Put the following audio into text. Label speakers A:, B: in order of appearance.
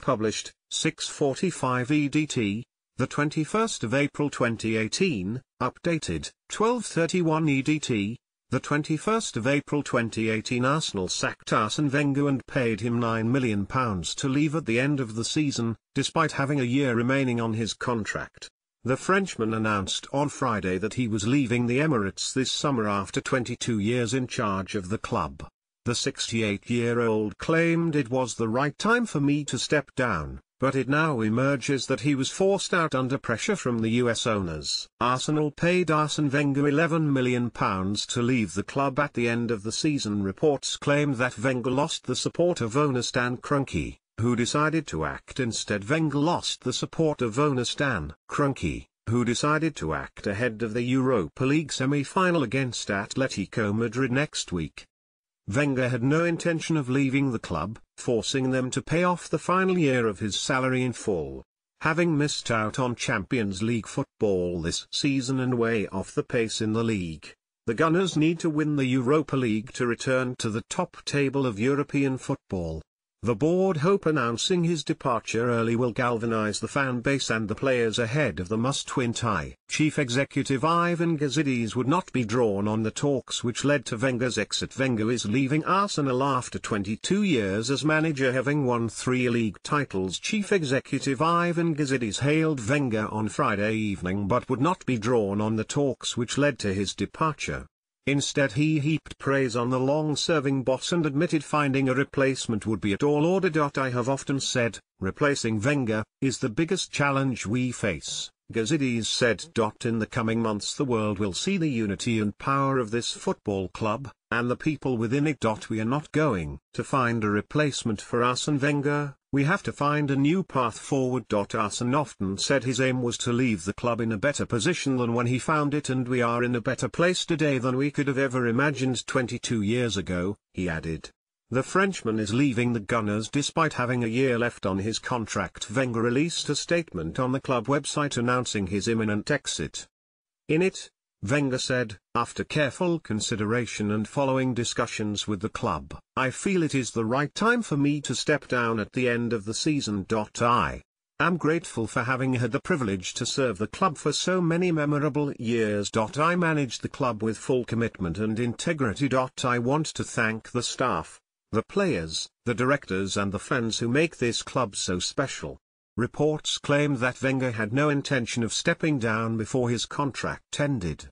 A: published, 6:45 EDT, the 21st of April 2018, updated, 12:31 EDT, the 21st of April 2018. Arsenal sacked Arsene Wenger and paid him £9 million to leave at the end of the season, despite having a year remaining on his contract. The Frenchman announced on Friday that he was leaving the Emirates this summer after 22 years in charge of the club. The 68-year-old claimed it was the right time for me to step down, but it now emerges that he was forced out under pressure from the US owners. Arsenal paid Arsene Wenger £11 million to leave the club at the end of the season. Reports claimed that Wenger lost the support of owner Stan Kroenke, who decided to act instead. Wenger lost the support of owner Stan Kroenke, who decided to act ahead of the Europa League semi-final against Atletico Madrid next week. Wenger had no intention of leaving the club, forcing them to pay off the final year of his salary in full. Having missed out on Champions League football this season and way off the pace in the league, the Gunners need to win the Europa League to return to the top table of European football. The board hope announcing his departure early will galvanize the fan base and the players ahead of the must-win tie. Chief Executive Ivan Gazidis would not be drawn on the talks which led to Wenger's exit. Wenger is leaving Arsenal after 22 years as manager, having won 3 league titles. Chief Executive Ivan Gazidis hailed Wenger on Friday evening but would not be drawn on the talks which led to his departure. Instead, he heaped praise on the long-serving boss and admitted finding a replacement would be a tall order. I have often said, replacing Wenger is the biggest challenge we face, Gazidis said. In the coming months the world will see the unity and power of this football club, and the people within it. We are not going to find a replacement for Arsene Wenger, we have to find a new path forward. Arsene often said his aim was to leave the club in a better position than when he found it, and we are in a better place today than we could have ever imagined 22 years ago, he added. The Frenchman is leaving the Gunners despite having a year left on his contract. Wenger released a statement on the club website announcing his imminent exit. In it, Wenger said, after careful consideration and following discussions with the club, I feel it is the right time for me to step down at the end of the season. I am grateful for having had the privilege to serve the club for so many memorable years. I managed the club with full commitment and integrity. I want to thank the staff, the players, the directors and the fans who make this club so special. Reports claimed that Wenger had no intention of stepping down before his contract ended.